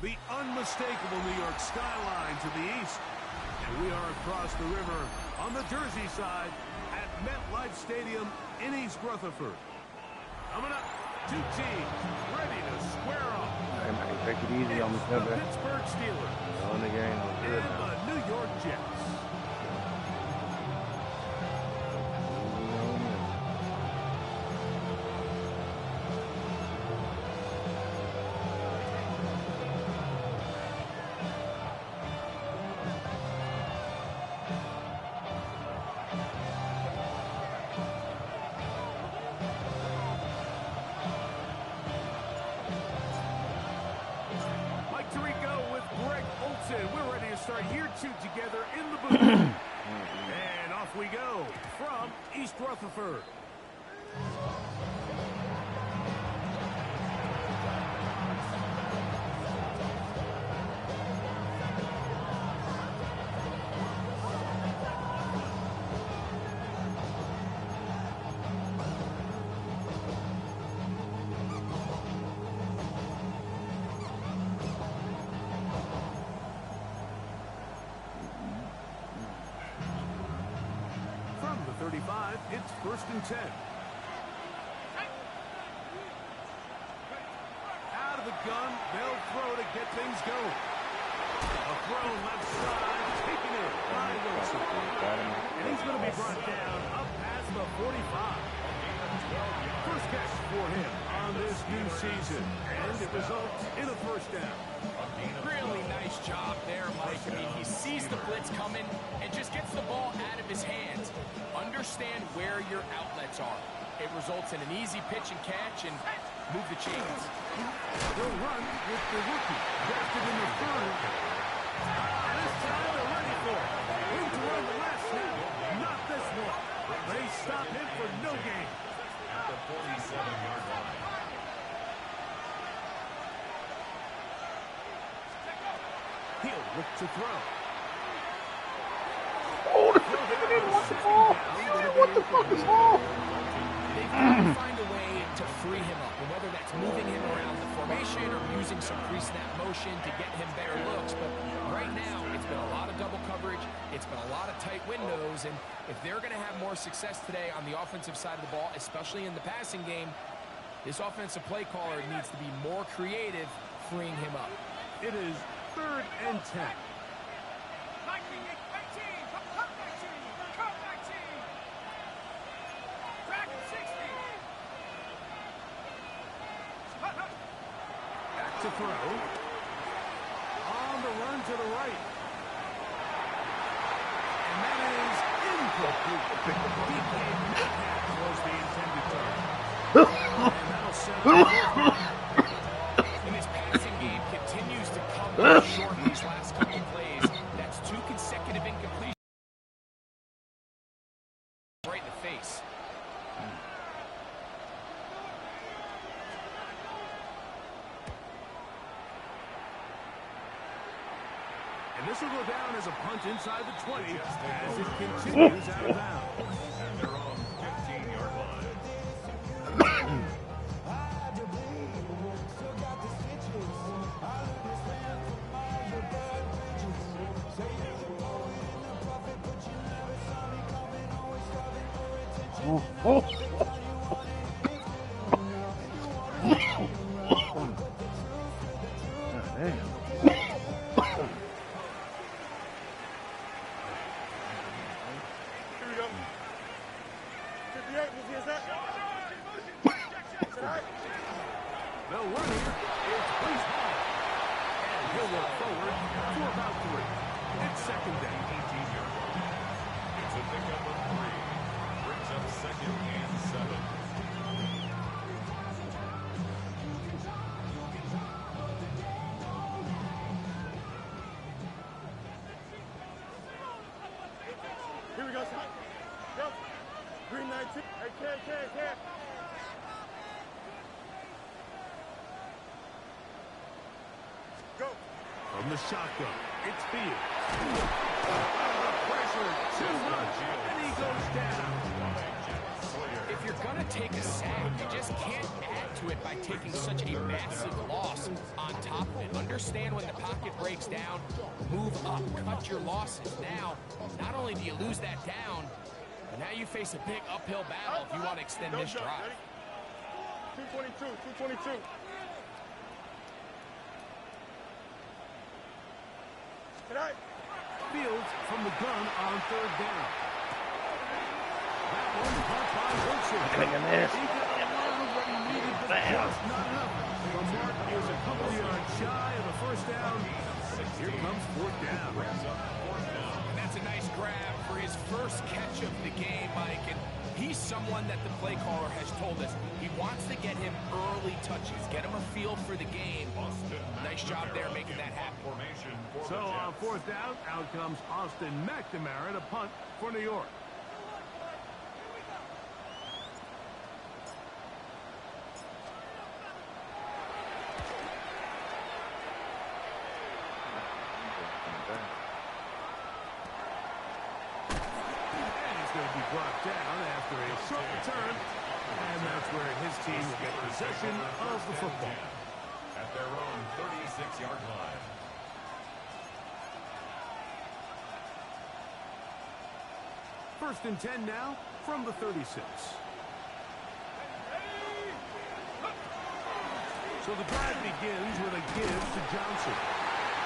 the unmistakable New York skyline to the east. And we are across the river on the Jersey side at MetLife Stadium in East Rutherford. Coming up, two teams ready to square off. Take it easy on the Pittsburgh Steelers on the game. and the New York Jets. We're ready to start year two together in the booth. And off we go from East Rutherford. From the 35, it's 1st and 10. Out of the gun, they'll throw to get things going. A throw left side, taken in by Wilson. And he's going to be brought down up past the 45. First catch for him on this new season, and it results in a first down. Really nice job there, Mike. I mean, he sees the blitz coming and just gets the ball out of his hands. Understand where your outlets are. It results in an easy pitch and catch and move the chains. They'll run with the rookie, drafted in the 3rd. This time they're ready for it. Room to run the last snap, not this one. They stop him for no gain. At the 47-yard line. He'll look to throw. Oh, the didn't want the ball. What the fuck is wrong? They've got to find a way to free him up, and whether that's moving him around the formation or using some pre-snap motion to get him better looks. But right now, it's been a lot of double coverage. It's been a lot of tight windows, and if they're going to have more success today on the offensive side of the ball, especially in the passing game, this offensive play caller needs to be more creative, freeing him up. It is 3rd and 10. To throw. On the run to the right. And that is incomplete. DK Metcalf was the intended target. And that'll set up. And his passing game continues to come up short these last couple plays. That's 2 consecutive incompletions right in the face. And this will go down as a punt inside the 20 as it continues out of bounds. And they're on 15-yard line. Oh. The runner is Bruce Hall. And he'll work forward for about 3. It's 2nd down. 18-yard line. It's a pickup of 3. Brings up 2nd and 7. Here we go, son. Go. Green 19. Hey, can't. Go. From the shotgun, it's Fields. Under pressure, too much, and he goes down. If if you're going to take a sack, you just can't add to it by taking such a massive loss on top of it. Understand when the pocket breaks down, move up, cut your losses. Now, not only do you lose that down, but now you face a big uphill battle if you want to extend this drive. 222. Tonight. Fields from the gun on third down. That one caught by Wilson. Look at this. He got around what he needed, but just not enough. The mark is a couple yards shy of a first down. Here comes fourth down. And that's a nice grab for his first catch of the game, Mike. And he's someone that the play caller has told us he wants to get him early touches, get him a feel for the game. Nice job there making that happen. So on fourth down, out comes Austin McNamara to punt for New York. And he's going to be brought down after a short return. And that's where his team will get possession of the football. At their own 36-yard line. First and 10 now from the 36. So the drive begins with a give to Johnson.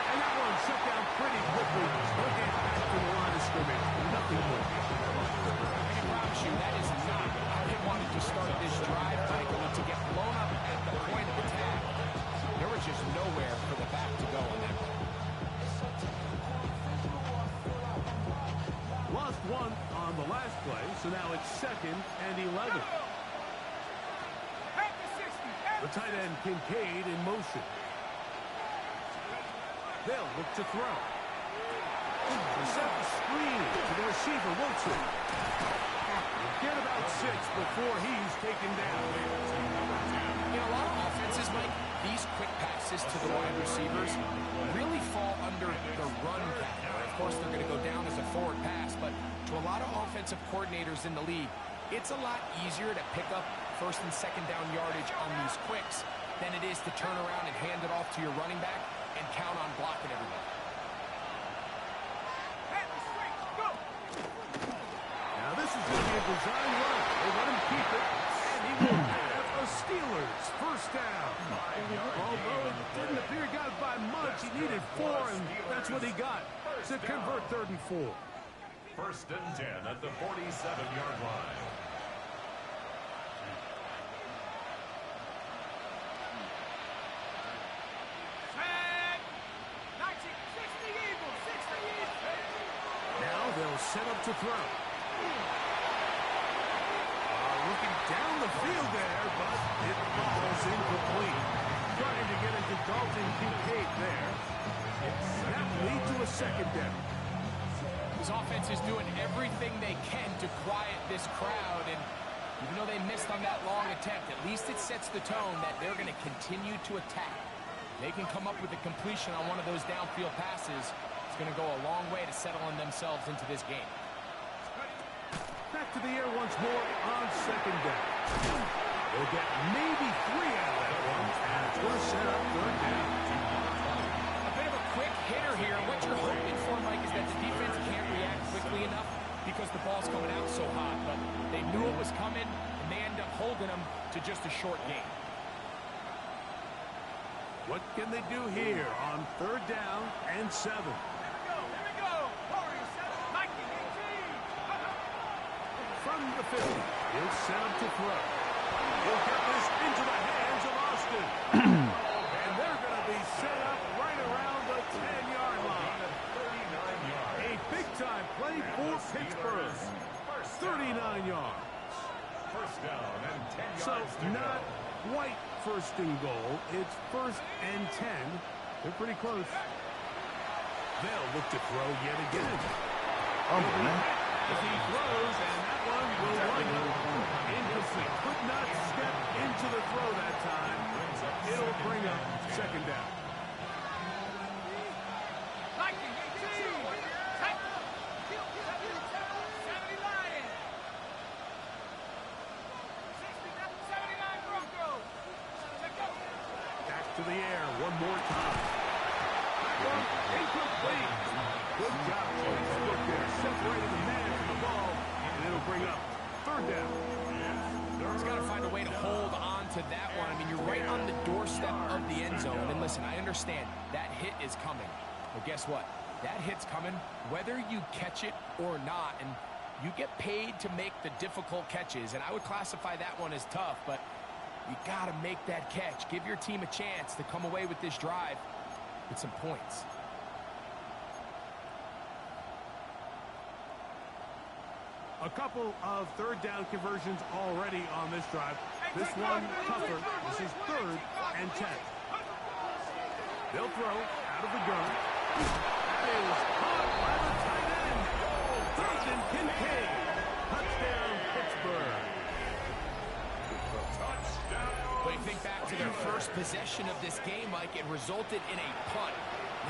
And that one shut down pretty quickly. He'll get back to the line of scrimmage. Nothing more. I can promise you that is not how he wanted to start this drive, Michael, to get blown up at the point of attack. There was just nowhere for the back to go on that one. Lost one on the last play, so now it's 2nd and 11. The tight end Kincaid in motion. They'll look to throw. They set the screen to the receiver, Wilson. Get about 6 before he's taken down. In a lot of offenses, Mike, these quick passes to the wide receivers really fall under the run category. Of course, they're going to go down as a forward pass, but to a lot of offensive coordinators in the league, it's a lot easier to pick up first and second down yardage on these quicks than it is to turn around and hand it off to your running back and count on blocking everybody. Now this is going to be a design run. They let him keep it, and he will have a Steelers first down. Although it didn't appear he got by much, he needed 4, and that's what he got to convert 3rd and 4. First and 10 at the 47-yard line. Now they'll set up to throw. Looking down the field there, but it falls incomplete. Trying to get into Dalton Kincaid there. That lead to a 2nd down. This offense is doing everything they can to quiet this crowd, and even though they missed on that long attempt, at least it sets the tone that they're going to continue to attack. They can come up with a completion on one of those downfield passes. It's going to go a long way to settling themselves into this game. Back to the air once more on 2nd down. They'll get maybe 3 out of that one, and it's going to set up 3rd down. A bit of a quick hitter here. What you're hoping for, Mike, is that the defense can't react quickly enough because the ball's coming out so hot. But they knew it was coming, and they end up holding them to just a short game. What can they do here on 3rd down and 7? From the 50, he'll set up to throw. He'll get this into the hands of Austin. And they're going to be set up right around the 10-yard line. A big-time play for Pittsburgh. 39 yards. First down and 10 So yards to not go. quite 1st and goal. It's 1st and 10. They're pretty close. They'll look to throw yet again. As he throws, and that one will wind up incomplete. Could not step into the throw that time. It'll bring up 2nd down. bring up third down. He's got to find a way to hold on to that one. I mean, you're right on the doorstep of the end zone. And listen, I understand that hit is coming. But guess what? That hit's coming whether you catch it or not. And you get paid to make the difficult catches. And I would classify that one as tough. But you got to make that catch. Give your team a chance to come away with this drive with some points. A couple of third down conversions already on this drive. This one tougher. This is 3rd and 10. They'll throw out of the gun. That is caught by the tight end. Thurston Kincaid. Touchdown, Pittsburgh. When you think back to their first possession of this game, Mike, it resulted in a punt.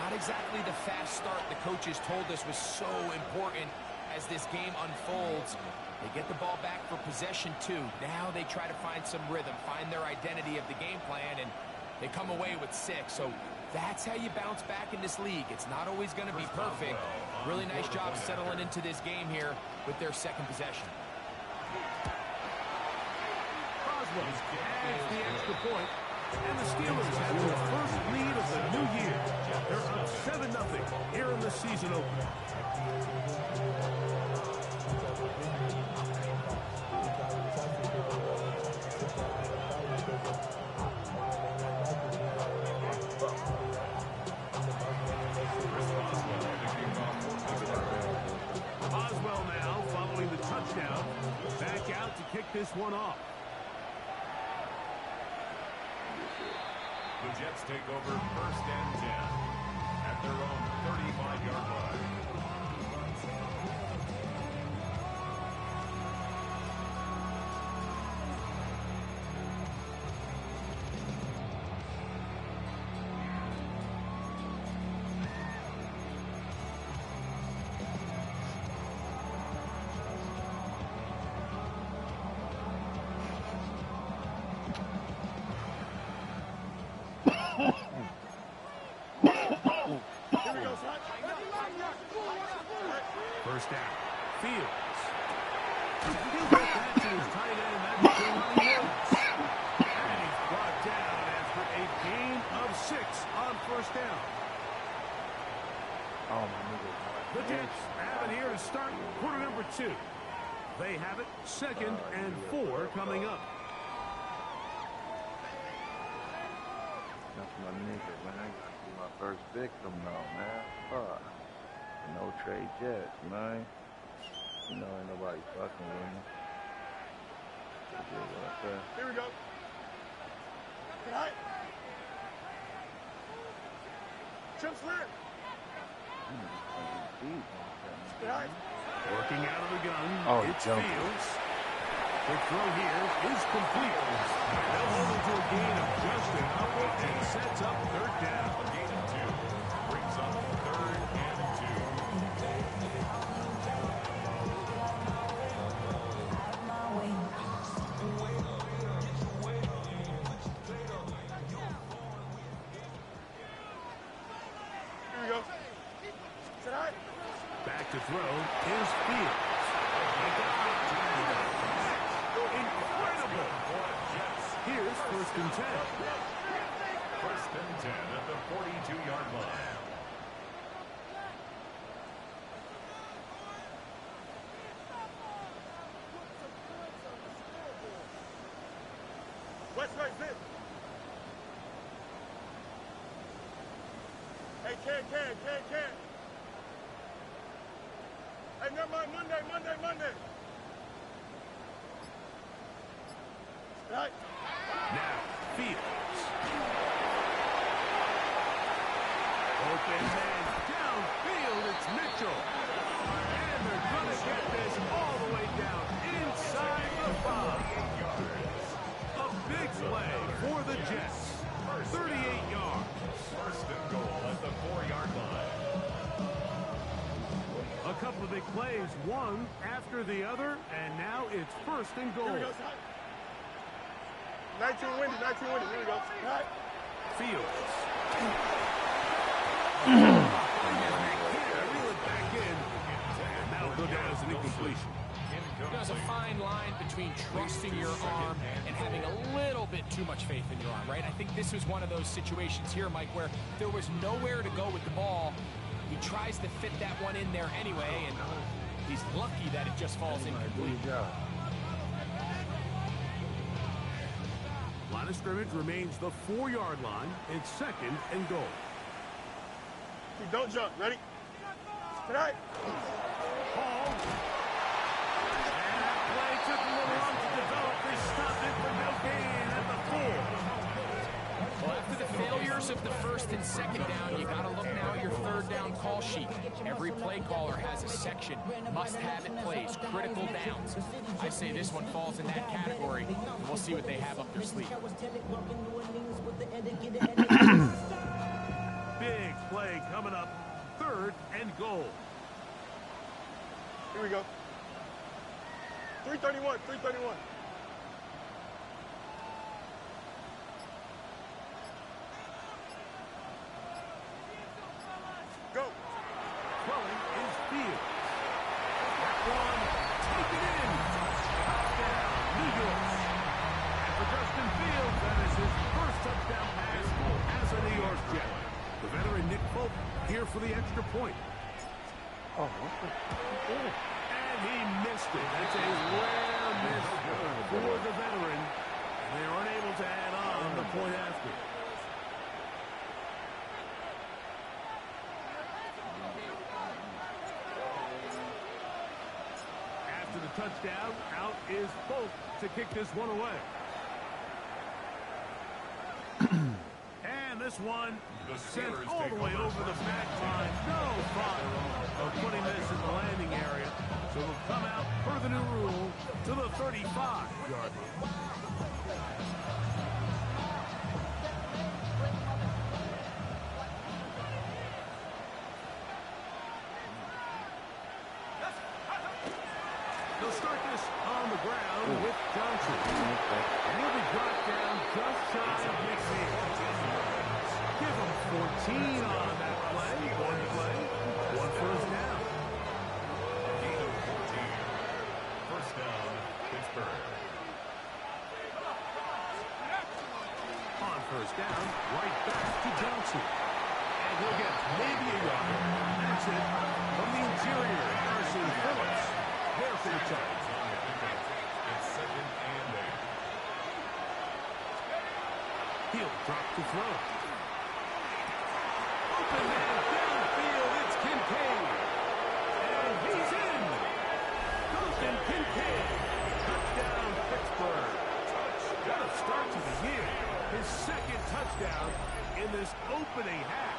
Not exactly the fast start the coaches told us was so important as this game unfolds. They get the ball back for possession 2. Now they try to find some rhythm, find their identity of the game plan, and they come away with 6. So that's how you bounce back in this league. It's not always going to be perfect. Really nice job settling into this game here with their second possession. Croswell adds the extra point, and the Steelers have their first lead of the new year. They're up 7-0 here in the season opener. Boswell now following the touchdown. Back out to kick this one off. The Jets take over 1st and 10 at their own 35-yard line. First down. Fields. He'll get that to his tight end. That's Jelani Woods. And he's brought down after a gain of 6 on first down. Oh, my nigga. The Jets have it here to start quarter number 2. They have it 2nd and 4 coming up. That's my nigga, man. I got to be my first victim now, man. Fuck. No trade Jets, man. You know, ain't nobody fucking with me. Here we go. Good night. Chip slip. Good night. Working out of the gun. Oh, it's jumping. Fields. Quick throw here is complete. They'll hold it to a gain of just enough and sets up 3rd down. A gain of 2 brings up 3rd and 2. Here we go. Good night. Back to throw is Fields. Incredible. Here's 1st and 10. 1st and 10 at the 42-yard line. West right fit. Hey, can. Hey, never mind. Monday. Right. Now, Fields. Open man downfield. It's Mitchell. And they're going to get this all the way down inside the 5. A big play for the Jets. 38 yards. 1st and goal at the 4-yard line. A couple of big plays, one after the other, and now it's 1st and goal. Here we go, son. 19 windy. Here we go. Right. Fields. Reel it back in. And that'll go down as an incompletion. There's a fine line between trusting your arm and having a little bit too much faith in your arm, right? I think this was one of those situations here, Mike, where there was nowhere to go with the ball. He tries to fit that one in there anyway, and he's lucky that it just falls incomplete. Line of scrimmage remains the 4-yard line. It's 2nd and goal. Don't jump. Ready? Tonight. Hall. And that play took a little long to develop. They stopped it for no gain at the 4. Well, after the failures of the 1st and 2nd down, you got to look now at your 3rd down call sheet. Every play caller has a section. Must-have-it plays, critical downs. I say this one falls in that category, and we'll see what they have up their sleeve. Big play coming up. 3rd and goal. Here we go. 331, 331. Go. Throwing is Fields. That one, taken in. Touchdown, New York. And for Justin Fields, that is his first touchdown pass as a New York Jet. The veteran Nick Folk here for the extra point. Oh, what the fuck? And he missed it. That's a rare miss for the veteran. And they are unable to add on the point after. After the touchdown, out is Folk to kick this one away. And this one sent all the way over the back line. No thought of putting this in the landing area. So it'll come out per the new rule to the 35-yard line. They'll start this on the ground with Johnson. And he'll be brought down just shy of midfield. Give him 14 on that play. One play, one first down. Gain of 14. First down, Pittsburgh. On first down, right back to Johnson. And he'll get maybe a yard. That's it. From the interior, Harrison Phillips. There for the touch. It's 2nd and 8. He'll drop to throw. Open man downfield. It's Kincaid. And he's in. Dalton Kincaid. Touchdown, Pittsburgh. What a start to the year. His 2nd touchdown in this opening half.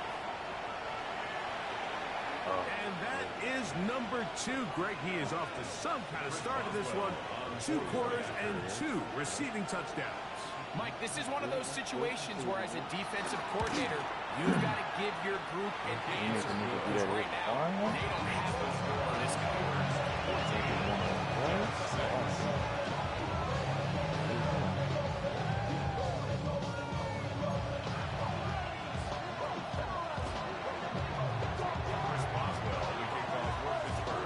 And that is number 2. Greg, he is off to some kind of start to this one. 2 quarters and 2 receiving touchdowns. Mike, this is one of those situations where as a defensive coordinator, you've got to give your group an answer. Because right now, they don't have the score this guy.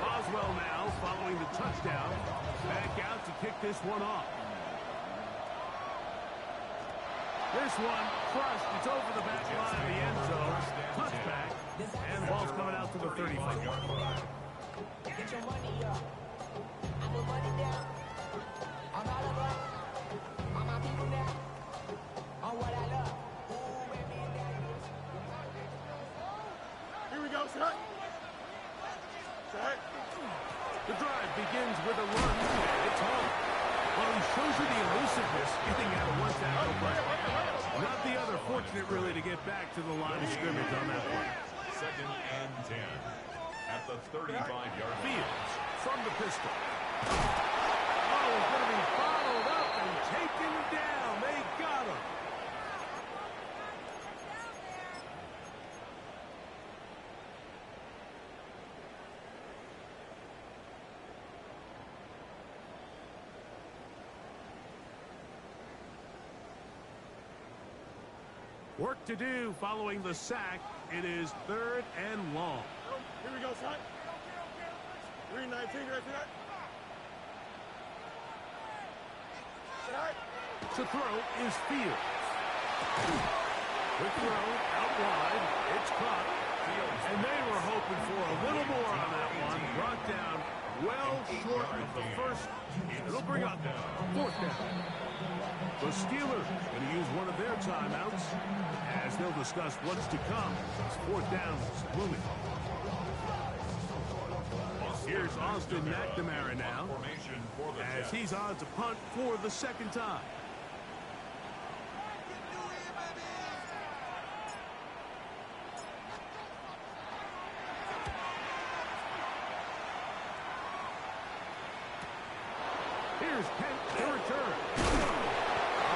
Boswell now following the touchdown. Back out to kick this one off. This one crushed. It's over the back line of the end zone. Touchback. And the ball's coming out to the 35-yard line. Get your money up. I put money down. I'm all about. I'm my people now. On what I love. Ooh, baby, Here we go, set. Set. The drive begins with a run. It's home. Well, he shows you the elusiveness getting out of one tackle, but not the other. Fortunate, really, to get back to the line of scrimmage on that one. 2nd and 10. At the 35-yard line. Fields from the pistol. Oh, he's going to be followed up and taken down. They got him. Work to do following the sack. It is 3rd and long. Here we go, set. 319, right to that. To throw is Fields. Quick throw, out wide. It's caught. And they were hoping for a little more on that one. Brought down well short of the first. It'll bring up 4th down. The Steelers going to use one of their timeouts as they'll discuss what's to come. 4th down is looming. Here's Austin McNamara now as he's on to punt for the 2nd time. Here's Kent to return.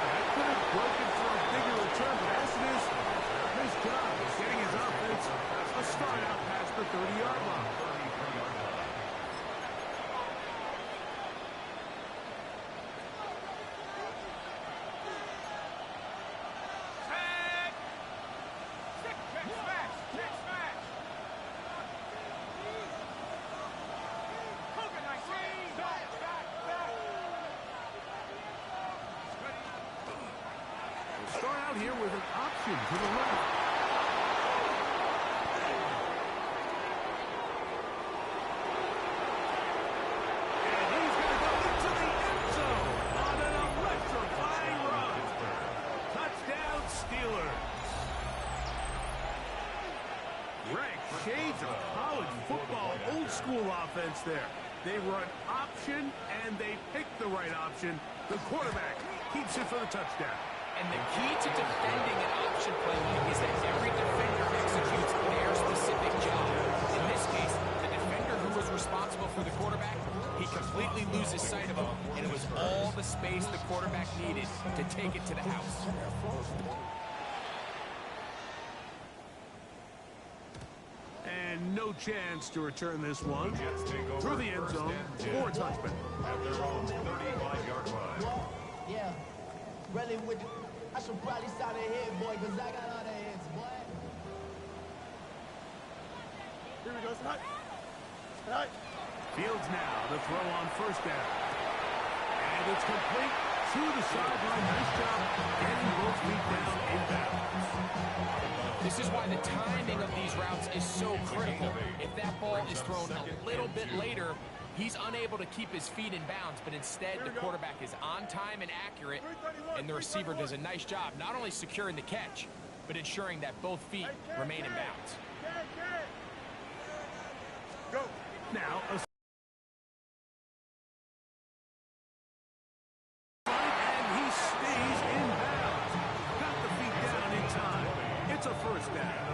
That could have broken for a bigger return, but as it is, his job is getting his offense a start out past the 30-yard line. Start out here with an option to the left. And he's going to go into the end zone on an electrifying run. Touchdown, Steelers. Greg, shades of college football, old school offense there. They run option, and they pick the right option. The quarterback keeps it for the touchdown. And the key to defending an option play is that every defender executes their specific job. In this case, the defender who was responsible for the quarterback, he completely loses sight of him, and it was all the space the quarterback needed to take it to the house. And no chance to return this one through the end zone for a touchback. At their own 35-yard line. Yeah, really would. I should probably start a hit, boy, because I got all the hits, boy. Here we go, Snot. Snot. Fields now to throw on 1st down. And it's complete to the sideline. Nice job getting both feet down in bounds. This is why the timing of these routes is so critical. If that ball is thrown a little bit later, he's unable to keep his feet in bounds, but instead the quarterback is on time and accurate, and the receiver does a nice job not only securing the catch, but ensuring that both feet remain in bounds. Go. Now, and he stays in bounds. Got the feet down in time. It's a 1st down.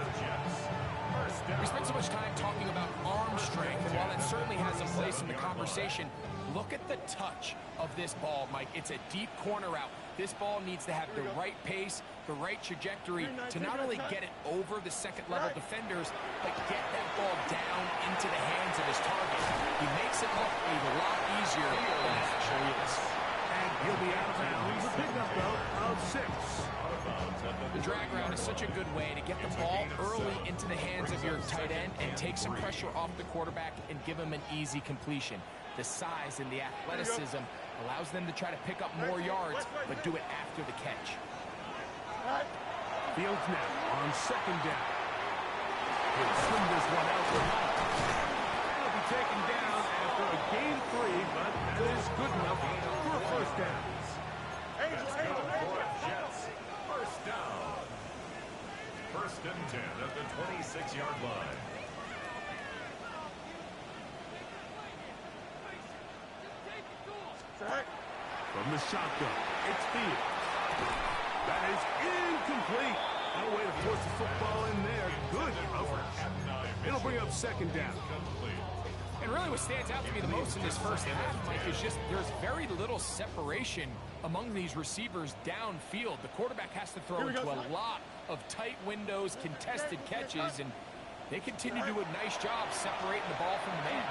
We spent so much time talking about arm strength, and while it certainly has a place in the conversation, look at the touch of this ball, Mike. It's a deep corner route. This ball needs to have the right pace, the right trajectory to not only get it over the 2nd-level defenders, but get that ball down into the hands of his target. He makes it look a lot easier than it actually is. And he'll be out of bounds. A pickup, though, of 6. The drag route is such a good way to get the ball early into the hands of your tight end and take some pressure off the quarterback and give him an easy completion. The size and the athleticism allows them to try to pick up more yards, but do it after the catch. Fields now on 2nd down. He'll swing this one out for Hunt. He'll be taken down after a gain 3, but that is good enough for a 1st down. Let's go for Jets. 1st down. 1st and 10 at the 26-yard line. From the shotgun, it's Fields. That is incomplete. No way to force the football in there. Good coverage. It'll bring up 2nd down. And really what stands out to me the most in this 1st half, Mike, is just there's very little separation among these receivers downfield. The quarterback has to throw into a lot of tight windows, contested catches, and they continue to do a nice job separating the ball from the man.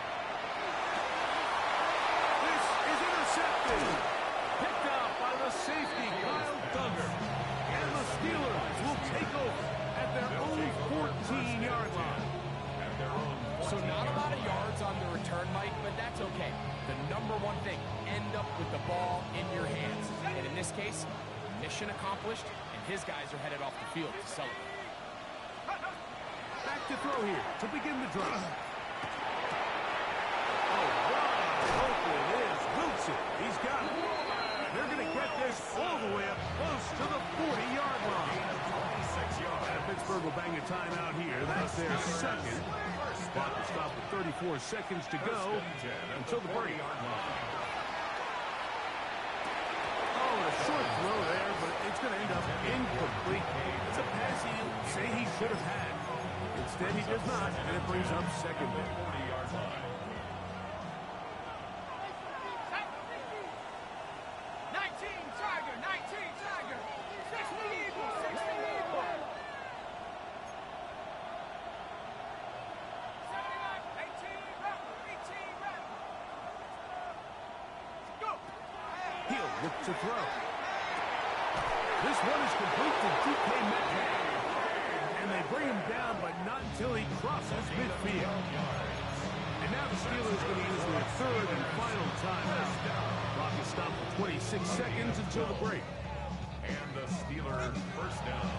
This is intercepted. Picked out by the safety, Kyle Duggar. And the Steelers will take over at their own 14-yard line. So not a lot of yards on the return. return, Mike, but that's okay. The number one thing, end up with the ball in your hands. And in this case, mission accomplished, and his guys are headed off the field to celebrate. Back to throw here to begin the drive. Oh, wide open is Wilson. He's got it. They're going to get this all the way up close to the 40-yard line. 26 yards. And Pittsburgh will bang a timeout here. That's their second. Clock will stop with 34 seconds to go until the break. Oh, a short throw there, but it's going to end up incomplete. It's a pass he'll say he should have had. Instead, he does not, and it brings up second down. 40-yard line. 19 Tiger, 19 Tiger. 60 Eagle, 60 Eagle. 79, 18 Rapper, 18 Rapper. Go. He'll look to throw. This one is complete to DK Metcalf. And they bring him down, but not until he crosses midfield. And now the Steelers going to use their third and final timeout. Clock is stopped for 26 seconds until the break. And the Steelers first down.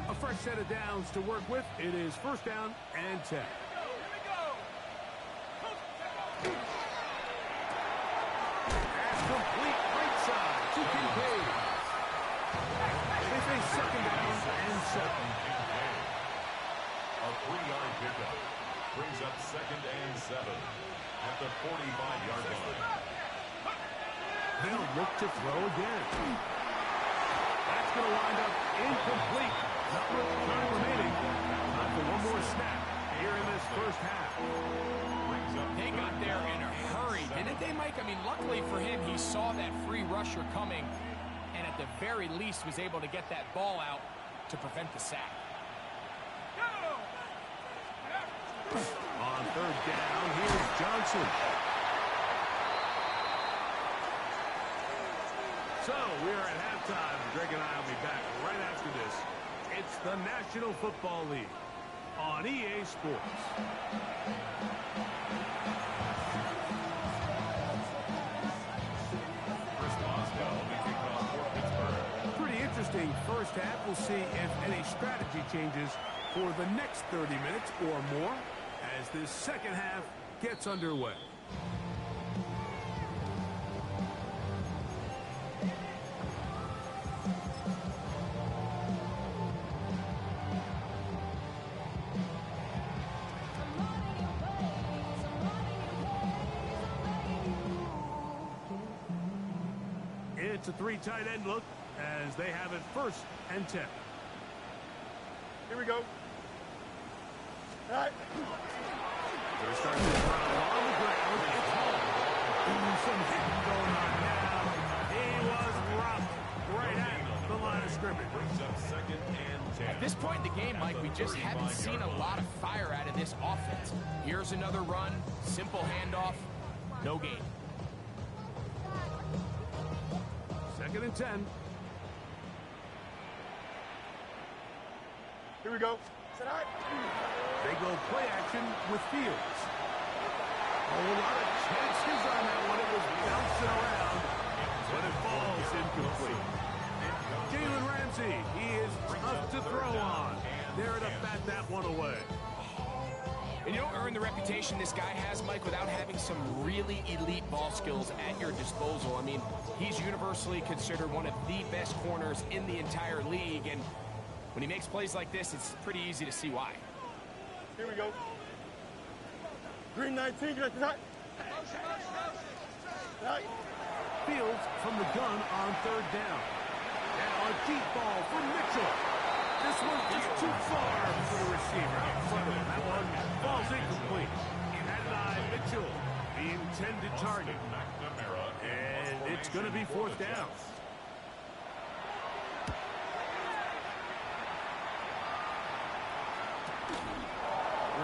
A fresh set of downs to work with. It is first down and 10. Complete right side to Kincaid. They face second down and 7. A 3-yard pickup brings up second and 7 at the 45-yard line. They'll look to throw again. That's going to wind up incomplete. Not much time remaining. Time for one more snap here in this first half. They got there in a hurry, didn't they, Mike? I mean, luckily for him, he saw that free rusher coming, and at the very least was able to get that ball out to prevent the sack. On third down, here's Johnson. So, we're at halftime. Greg and I will be back right after this. It's the National Football League on EA Sports. Pretty interesting first half. We'll see if any strategy changes for the next 30 minutes or more as this second half gets underway. It's a three tight end look as they have it first and 10. Here we go. All right. They're starting to run on the ground. It's home. Some hitting going on now. He was rocked right at the line of scrimmage. Brings up second and 10. At this point in the game, Mike, we just haven't seen a lot of fire out of this offense. Here's another run, simple handoff, no gain. Second and 10. Here we go. Sit out. They go play action with Fields. A lot of chances on that one. It was bouncing around, but it falls incomplete. Jalen Ramsey, he is tough to throw on. There to bat that one away. And you don't earn the reputation this guy has, Mike, without having some really elite ball skills at your disposal. I mean, he's universally considered one of the best corners in the entire league, and when he makes plays like this, it's pretty easy to see why. Here we go. Green 19, get that. Right. Fields from the gun on third down. Now a deep ball from Mitchell. This one just too far for the receiver out in front of him. That one falls incomplete. Had an eye, Mitchell, the intended target. And it's going to be fourth down.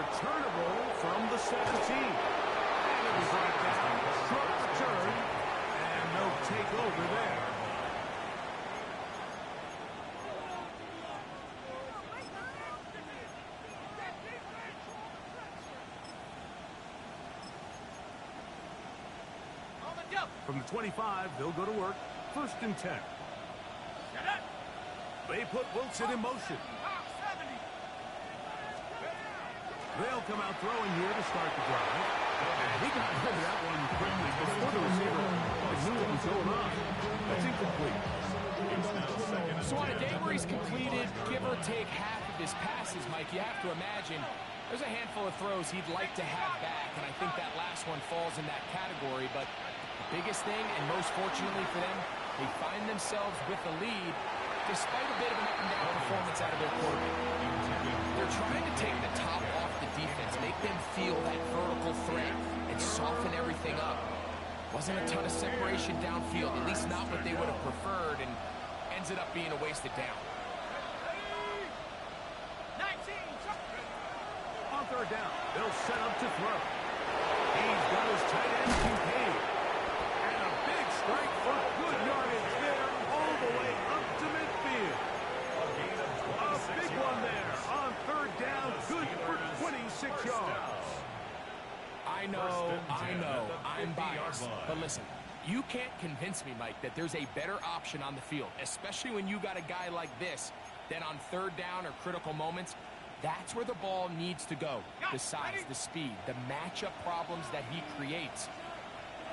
Returnable from the 17. And it was right down. Short return. And no takeover there. From the 25, they'll go to work. 1st and 10. They put Wilson in motion. They'll come out throwing here to start the drive. And he got rid of that one quickly before the receiver knew what was going on. That's incomplete. So on a day where he's completed, give or take half of his passes, Mike, you have to imagine there's a handful of throws he'd like to have back, and I think that last one falls in that category. But the biggest thing, and most fortunately for them, they find themselves with the lead despite a bit of an up-and-down performance out of their quarterback. They're trying to take the top off the defense, make them feel that vertical threat, and soften everything up. Wasn't a ton of separation downfield, at least not what they would have preferred, and ends it up being a wasted down. On 3rd down, they'll set up to throw. He's got his tight end Kincaid. And a big strike for good yardage there all the way up to midfield. A big one there on 3rd down, good for 26 yards. I know, I'm biased, but listen, you can't convince me, Mike, that there's a better option on the field, especially when you got a guy like this, that on 3rd down or critical moments, that's where the ball needs to go. The size, the speed, the matchup problems that he creates.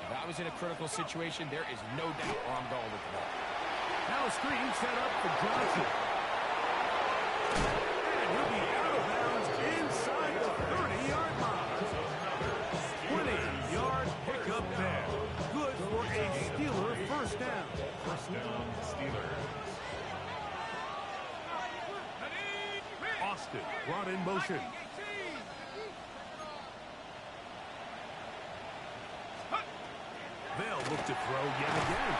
If I was in a critical situation, there is no doubt where I'm going with the ball. Now a screen set up for Johnson. And he'll be out of bounds inside the 30-yard line. 20-yard pickup there. Good for a Steeler 1st down. 1st down, Steelers. Austin brought in motion. They'll look to throw yet again.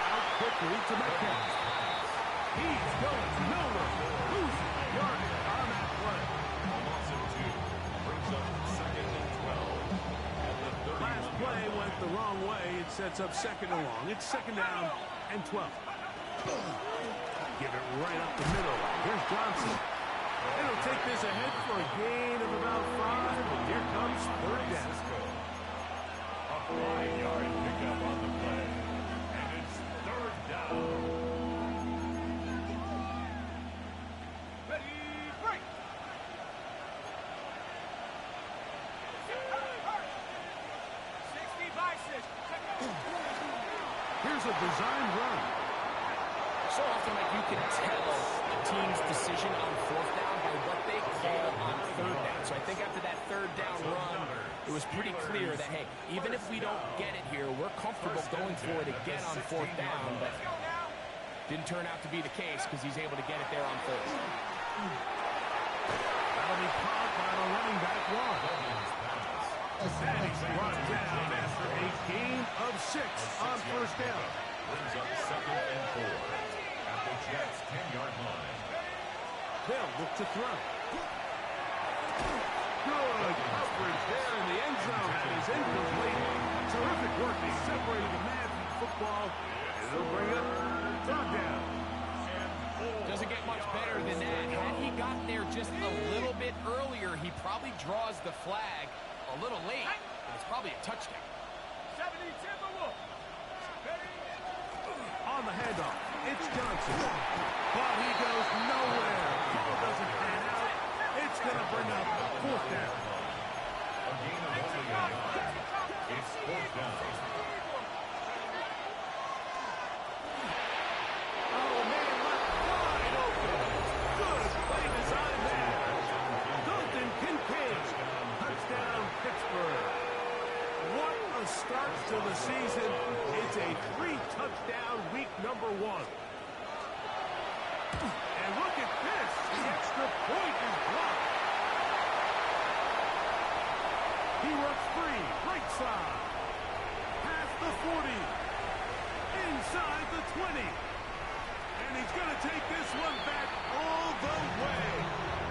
Out quickly to Metcalf. He's going nowhere. Losing yardage on that play. Loss of 2. Brings up 2nd and 12. At the 30. Last play went the wrong way. It sets up 2nd and long. It's 2nd down and 12. Give it right up the middle. Here's Johnson. It'll take this ahead for a gain of about 5. And here comes 3rd down. A 5-yard pickup on the play. And it's 3rd down. Ready, break. Here's a designed run. So often, like, you can tell a team's decision on 4th down by what they call on 3rd down. So I think after that 3rd down run, it was pretty clear that, hey, even if we don't get it here, we're comfortable going for it again on 4th down. But didn't turn out to be the case because he's able to get it there on 3rd. That'll be caught by the running back Watt. And he's brought down after a gain of 6 on 1st down. Brings up 2nd and 4. At the Jets' 10-yard line. They'll look to throw. Good coverage there in the end zone. That is incomplete. Terrific work. They separated the man from football. And it'll bring up 3rd down. Doesn't get much better than that. Had he gotten there just a little bit earlier, he probably draws the flag a little late, but it's probably a touchdown. 70 Timberwolves. On the handoff, it's Johnson. But he goes nowhere. Ball doesn't pan out. It's going to bring up 4th down. A gain of only a yard. It's 4th down. Oh, man, left wide open. Good play design there. Dalton Kincaid. Touchdown, Pittsburgh. What a start to the season. It's a 3-touchdown week number 1. And look at this. The extra point is blocked. He works free. Right side. Past the 40. Inside the 20. And he's going to take this one back all the way.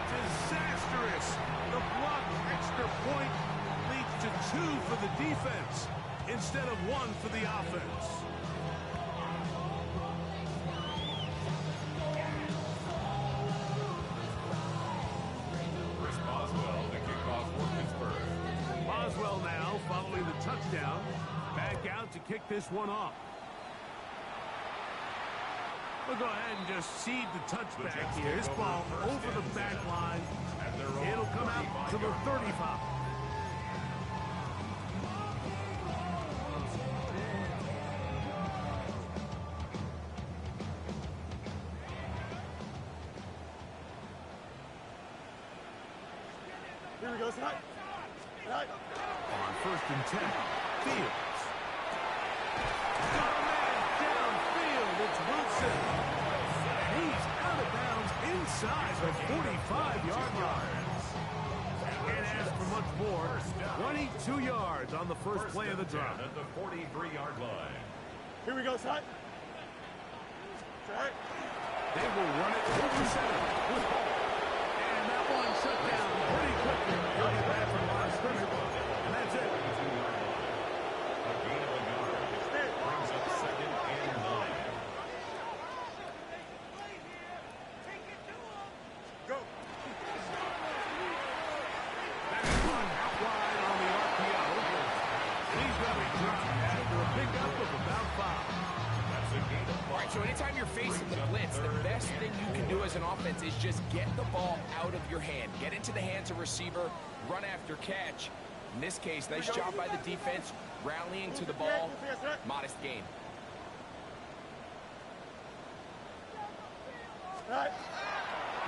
Disastrous. The blocked extra point leads to 2 for the defense instead of 1 for the offense. Chris Boswell, the kickoff for Pittsburgh. Boswell now, following the touchdown, back out to kick this one off. We'll go ahead and just seed the touchback here. This ball over the back line. It'll come out to the 35. Here we go, side. Side. On 1st and 10, Fields. Got a man downfield. It's Wilson. And he's out of bounds inside the 45-yard line. Can't ask for much more. 22 yards on the first play of the drive. At the 43-yard line. Here we go, side. Side. They will run it over center with Hall. And that one shut down pretty quickly. He'll get back from the line of scrimmage. And that's it. A gain of a yard. Brings up 2nd and 9. Go. That's one out wide on the RPO. And he's going to be dropped after a pickup of about 5. That's a gain of 5. All right, so anytime you're facing the blitz, the best thing you can do as an offense is just get the ball out of your hand. Get into the hands of receiver, run after catch. In this case, nice job by the defense, rallying to the ball. Modest gain. Side.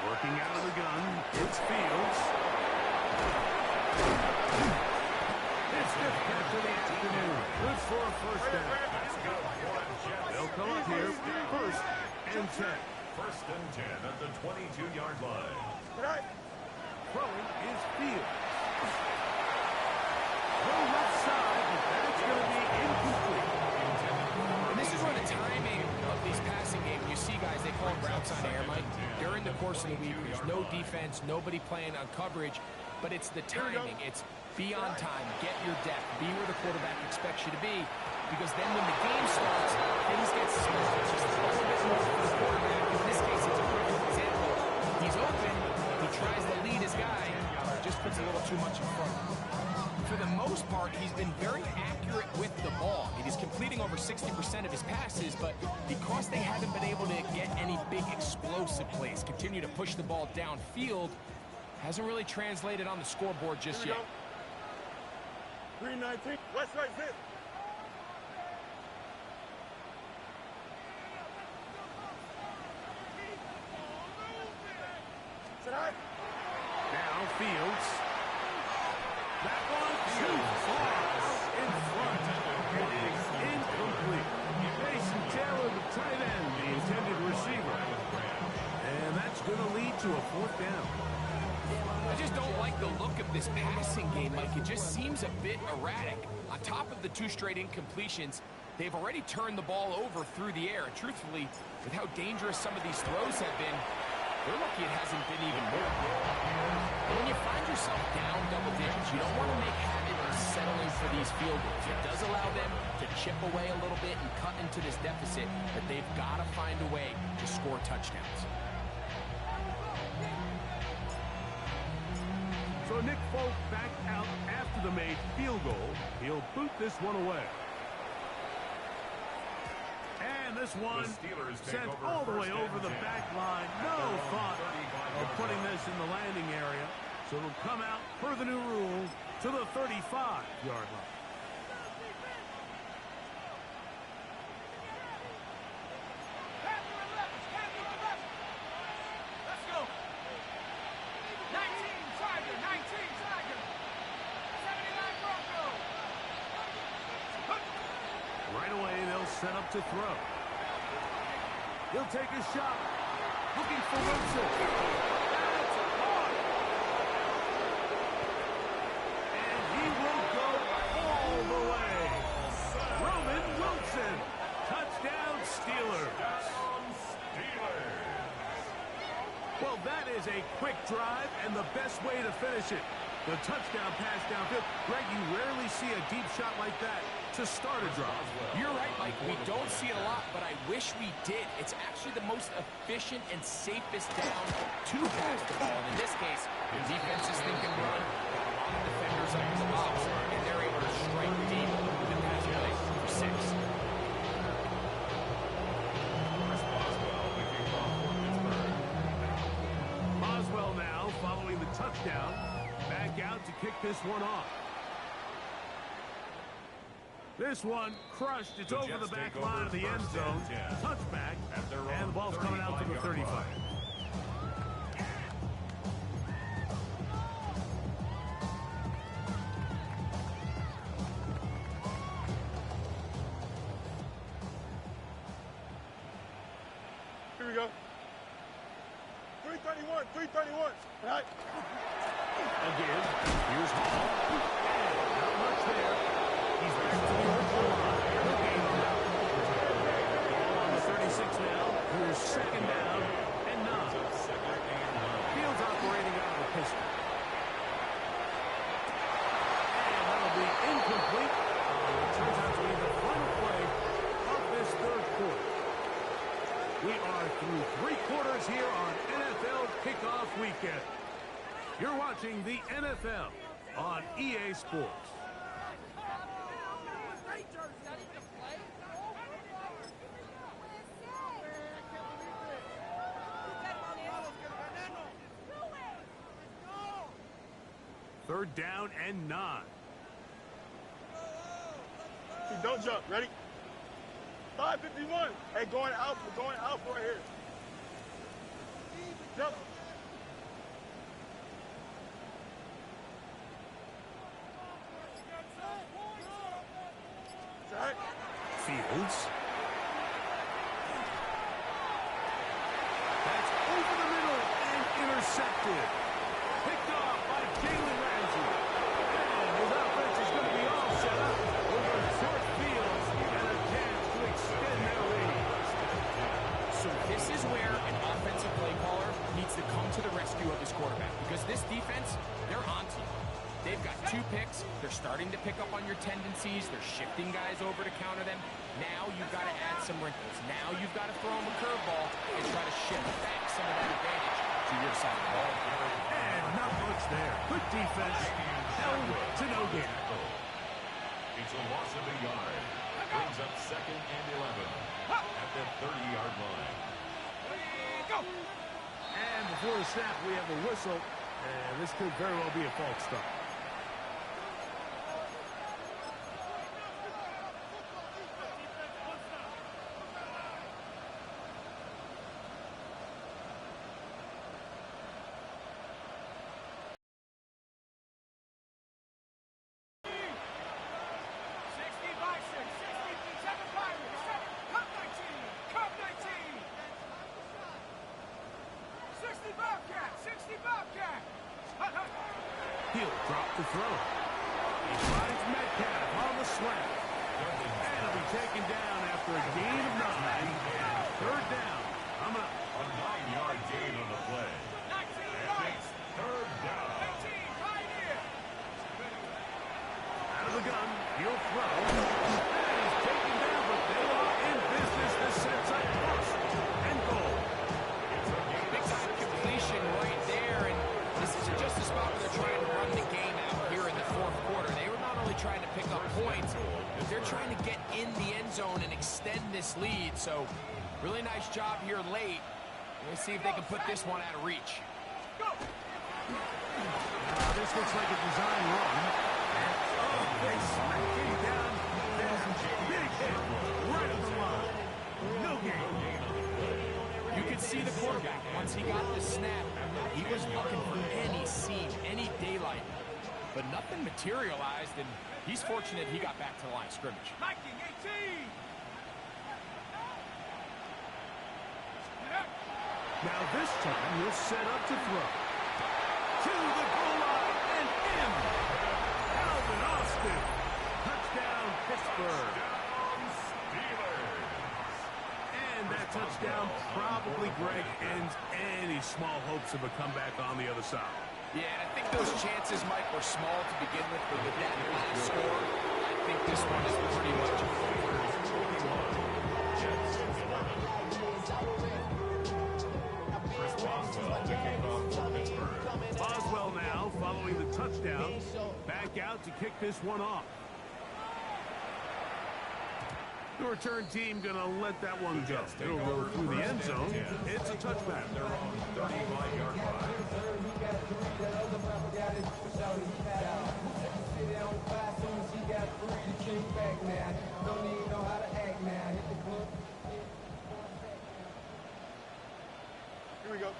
Working out of the gun, it's Fields. It's the catch of the afternoon. Good for a first down. They'll come up here, 1st and 10. 1st and 10 at the 22-yard line. Side. Throwing is Fields. No left side, but that's going to be incomplete. And this is where the timing of these passing games, you see guys, they call it routes on air, Mike. During the course of the week, there's no defense, nobody playing on coverage, but it's the timing. It's be on time, get your depth, be where the quarterback expects you to be, because then when the game starts, things get small. It's just a little bit more for the quarterback. In this case, it's a perfect example. He's open, he tries to lead his guy, just puts a little too much in front. For the most part, he's been very accurate with the ball. He's completing over 60% of his passes, but because they haven't been able to get any big explosive plays, continue to push the ball downfield, hasn't really translated on the scoreboard just Here we yet. go. 319. West side, zip. Side. Now Fields. That one too far in front. It is incomplete. Mason Taylor, the tight end, the intended receiver. And that's going to lead to a 4th down. I just don't like the look of this passing game, Mike. It just seems a bit erratic. On top of the 2 straight incompletions, they've already turned the ball over through the air. And truthfully, with how dangerous some of these throws have been, they're lucky it hasn't been even more. When you find yourself down double digits, you don't want to make habit of settling for these field goals. It does allow them to chip away a little bit and cut into this deficit, but they've got to find a way to score touchdowns. So Nick Folk back out after the made field goal. He'll boot this one away. And this one sent all the way over the back line. No thought of putting this in the landing area. So it'll come out, per the new rule, to the 35-yard line. Right away, they'll set up to throw. He'll take a shot. Looking for Wilson. That's caught. And he will go all the way. Roman Wilson. Touchdown, Steelers. Well, that is a quick drive and the best way to finish it. The touchdown pass downfield. Greg, you rarely see a deep shot like that to start a drive. You're right, Mike. We don't see it a lot, but I wish we did. It's actually the most efficient and safest down to pass the ball. And in this case, the defense is thinking run. Got a lot of defenders up in the box, and they're able to strike deep with the pass play. For 26. Boswell now following the touchdown. Back out to kick this one off. This one crushed. It's over the back line of the end zone. Touchback. And the ball's coming out to the 35. Here we go. 331, 331. Right. Again, here's Hall. Not much there. He's back to the original line. No gain on that. Ball on the 36 now. Here's second down and 9. Fields operating out of the pistol. And that'll be incomplete. It turns out to be the final play of this third quarter. We are through 3 quarters here on NFL Kickoff Weekend. You're watching the NFL on EA Sports. Third down and 9. Don't jump. Ready? 551. Hey, going out right here. Jump. Right. Fields. That's over the middle and intercepted. Picked off by Jalen Ramsey. And his offense is going to be all set up over short fields and a chance to extend their lead. So this is where an offensive play caller needs to come to the rescue of his quarterback, because this defense, they're on to you. They've got 2 picks. They're starting to pick up on your tendencies. They're shifting guys over to counter them. Now you've got to add some wrinkles. Now you've got to throw them a curveball and try to shift back some of that advantage to your side of the ball. And not much there. Good defense. Held to no gain. It's a loss of a yard. Brings up 2nd and 11 at the 30-yard line. And before the snap, we have a whistle. And this could very well be a false start. He'll drop the throw. He finds Metcalf on the slant. And he'll be taken down after a gain of 9. Third down. I'm up. A 9-yard gain on the play. And it's third down. Out of the gun. He'll throw. And he's taken down, but they are in business. This sets up first and goal. Big time completion right there, and this isn't just a spot where they're trying to run the game out here in the 4th quarter. They were not only trying to pick up points, but they're trying to get in the end zone and extend this lead. So really nice job here late. Let's see if they can put this one out of reach. This looks like a design run. Oh, they smacked him down. Big hit right on the line. No gain. You could see the quarterback, once he got the snap, he was looking for any seam, any daylight. But nothing materialized, and he's fortunate he got back to the line of scrimmage. Now this time he'll set up to throw. To the goal line and in. Calvin Austin. Touchdown Pittsburgh. And that touchdown probably, Greg, ends any small hopes of a comeback on the other side. Yeah, and I think those chances, Mike, were small to begin with, but with that last score, I think this one is pretty much over. Boswell now following the touchdown. Back out to kick this one off. The return team gonna let that one go. It'll go through the end zone. It's a touchback. Their own 35-yard line. Here we go.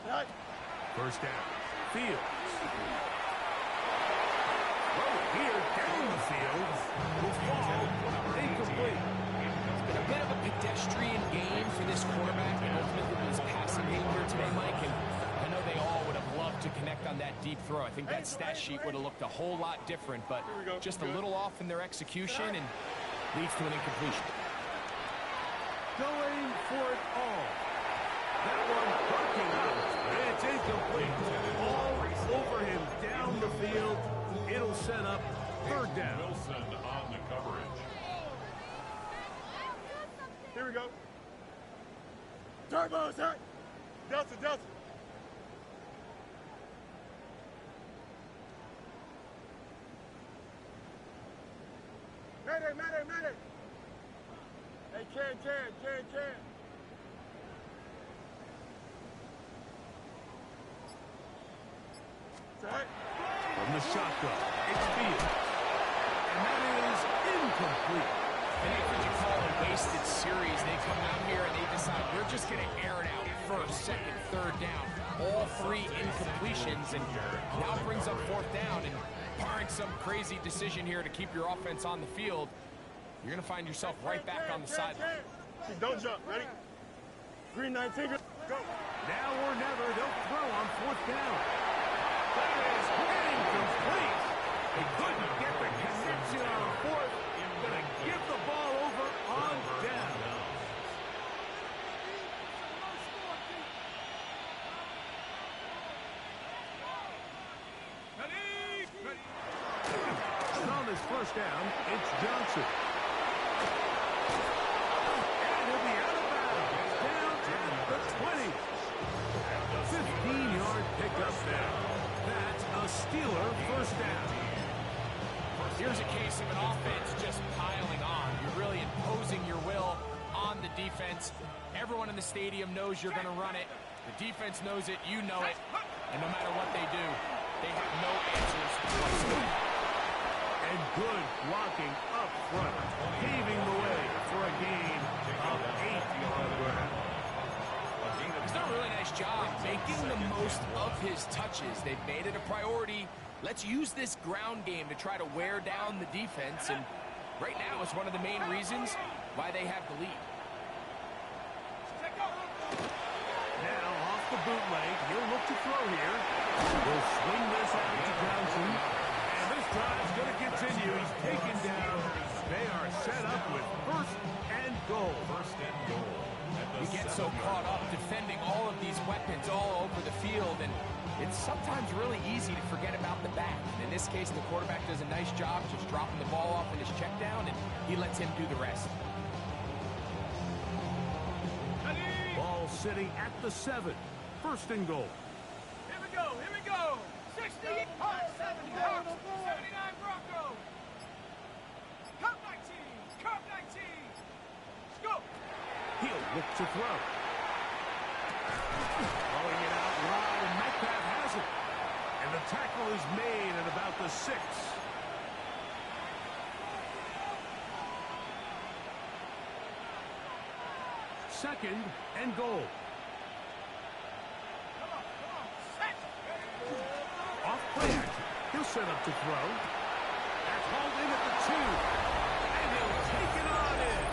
Right. First down. Fields. Throw here down the field. Will fall. Incomplete. It's been a bit of a pedestrian game for this quarterback and ultimately his passing game here today, Mike. And I know they all would have loved to connect on that deep throw. I think that stat sheet would have looked a whole lot different, but just a little off in their execution and leads to an incompletion. Going for it all. That one bucking out. It's incomplete. All over him down the field. It'll set up third down. Wilson on the coverage. Here we go. Turbo, sir. Delta, Delta. Mayday, mayday, mayday. Hey, Can. Set. From the shotgun, it's Fields. And that is incomplete. And that's what you call a wasted series. They come out here and they decide we're just going to air it out first, second, third down. All three incompletions, and now brings up fourth down. And barring some crazy decision here to keep your offense on the field, you're going to find yourself right back on the sideline. Don't jump. Ready? Green 19. Go. Now or never, they'll throw on fourth down. That is incomplete. They couldn't get the connection on fourth. Gonna give the ball over on down. And on this first down, it's Johnson. And he'll be out of bounds. Down at the 20. 15-yard pickup there. That's a Steeler first down. Here's a case of an offense just piling on. You're really imposing your will on the defense. Everyone in the stadium knows you're going to run it. The defense knows it, you know it. And no matter what they do, they have no answers whatsoever. And good blocking up front, paving the way for a gain of 8 on the ground. He's done a really nice job making the most of his touches. They've made it a priority. Let's use this ground game to try to wear down the defense, and right now it's one of the main reasons why they have the lead. Now off the bootleg, he'll look to throw here. He'll swing this out to Johnson, and this drive's going to continue. He's taken down. They are set up with first and goal. First and goal. You get so caught up defending all of these weapons all over the field, and it's sometimes really easy to forget about the back. And in this case, the quarterback does a nice job just dropping the ball off in his check down, and he lets him do the rest. Ball sitting at the 7. First and goal. Here we go. 60, 70, 79 Broncos. Cup 19. Let's go. He'll look to throw. Throwing it out wide, and Metcalf has it. And the tackle is made at about the 6. Second and goal. Off play action. He'll set up to throw. That's hauled in at the 2. And he'll take it on in.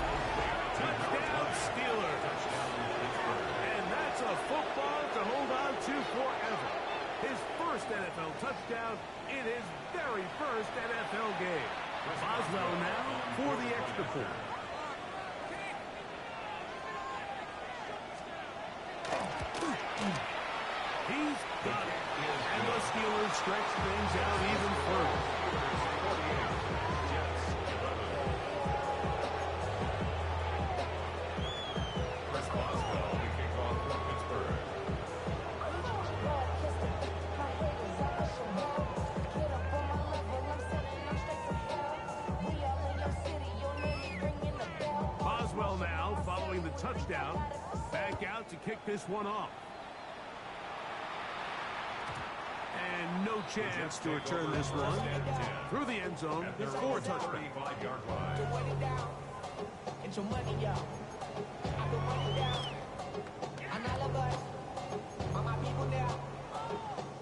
Touchdown Steelers. And that's a football to hold on to forever. His first NFL touchdown in his very first NFL game. Boswell now for the extra point. He's got it. And the Steelers stretch things out even further. Chris Boswell to kick off for Pittsburgh. following the touchdown. Back out to kick this one off. And no chance to return this one. Through the end zone for a touchdown. 35-yard line. To run it down. Get your money up. I can run it down. I'm all of us. All my people now.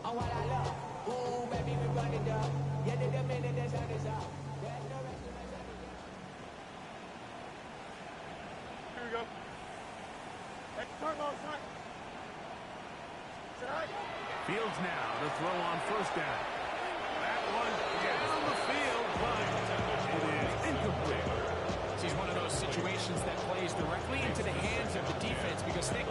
On what I love. Ooh, baby, we run it up. Yeah, the minute the sun is up. There's no rest in my sun. Here we go. Hey, turn on, son. Side. Fields now to throw on first down. That one down the field, but it is incomplete. He's one of those situations that plays directly into the hands of the defense because they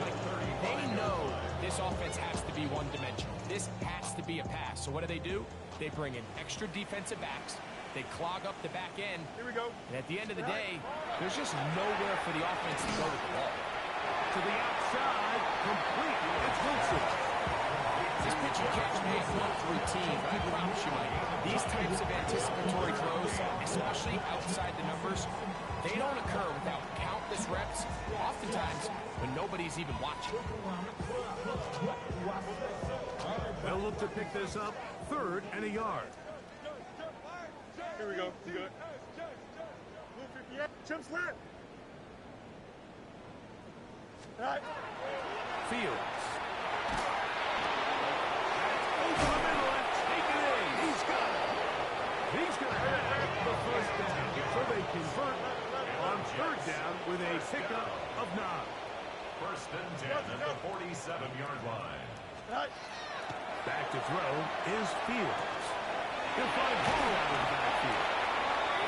know this offense has to be one-dimensional. This has to be a pass. So what do? They bring in extra defensive backs. They clog up the back end. Here we go. And at the end of the day, there's just nowhere for the offense to go with the ball. To the outside, complete. It's Wilson. This pitching catch may have won for a team, but I promise you, Mike, these types of anticipatory throws, especially outside the numbers, they don't occur without countless reps, oftentimes when nobody's even watching. They'll look to pick this up, 3rd and a yard. Here we go. You good? Blue 58. Chip slant. All right. Fields. Over the middle and take it in. He's got it. He's going to have the first down. So they convert on 3rd down with a pickup of 9. 1st and 10 at the 47-yard line. All right. Back to throw is Fields. He'll find Hall out of the backfield.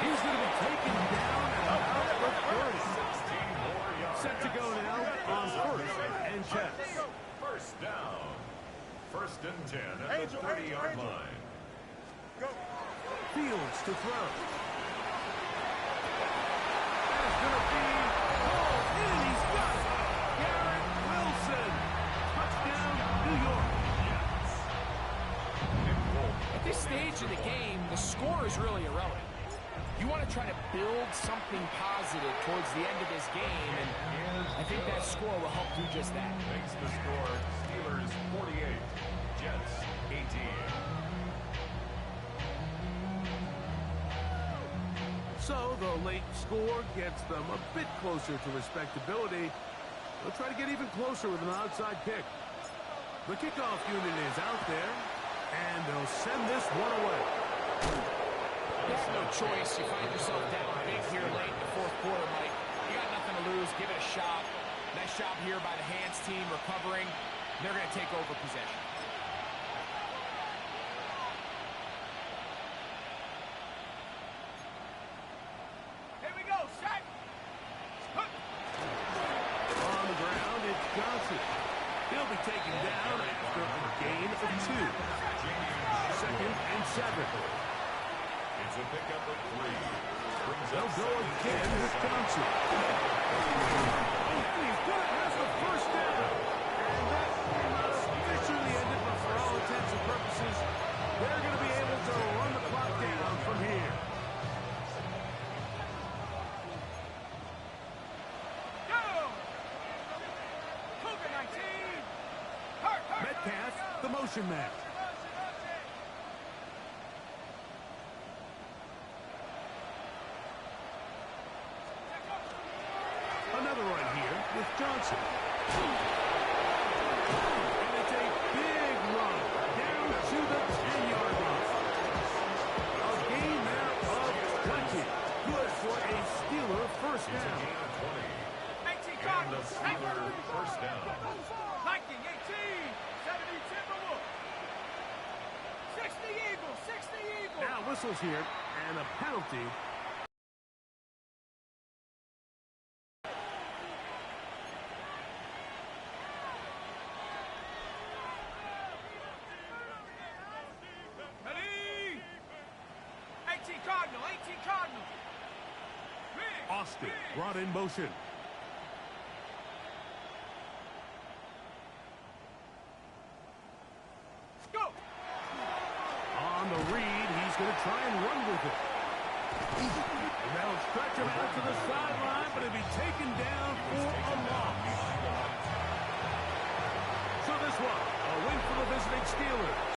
He's going to be taken down at about the 30. 16 more yards. Set to go now on 1st and 10. 1st down. 1st and 10 at the 30-yard line. Go. Fields to throw. That's going to be hauled in. He's got it. Garrett Wilson. Touchdown, New York. At this stage of the game, the score is really irrelevant. You want to try to build something positive towards the end of this game, and I think that score will help do just that. Makes the score Steelers 48, Jets 18. So the late score gets them a bit closer to respectability. They'll try to get even closer with an outside kick. The kickoff unit is out there, and they'll send this one away. There's no choice. You find yourself down big here late in the 4th quarter, Mike. You got nothing to lose. Give it a shot. Nice job here by the hands team recovering. They're going to take over possession. Here we go, set. On the ground, it's Johnson. He'll be taken down after a gain of 2. 2nd and 7. It's a pickup of 3. They'll go again with Johnson. And he's going to have the first down. And that game officially ended, but for all intents and purposes, they're going to be able to run the clock down from here. Metcalf, the motion man. Another run here with Johnson. And it's a big run down to the 10-yard line. A gain there of 20. Good for a Steeler first It's a down. gain of 20. And the Steelers first down. 60 Eagles, 60 Eagles. Now whistles here and a penalty. Ready? 18 Cardinal, 18 Cardinal. Austin brought in motion. Go. On the read, he's going to try and run with it. And that'll stretch him out to the sideline, but to be taken down for a loss.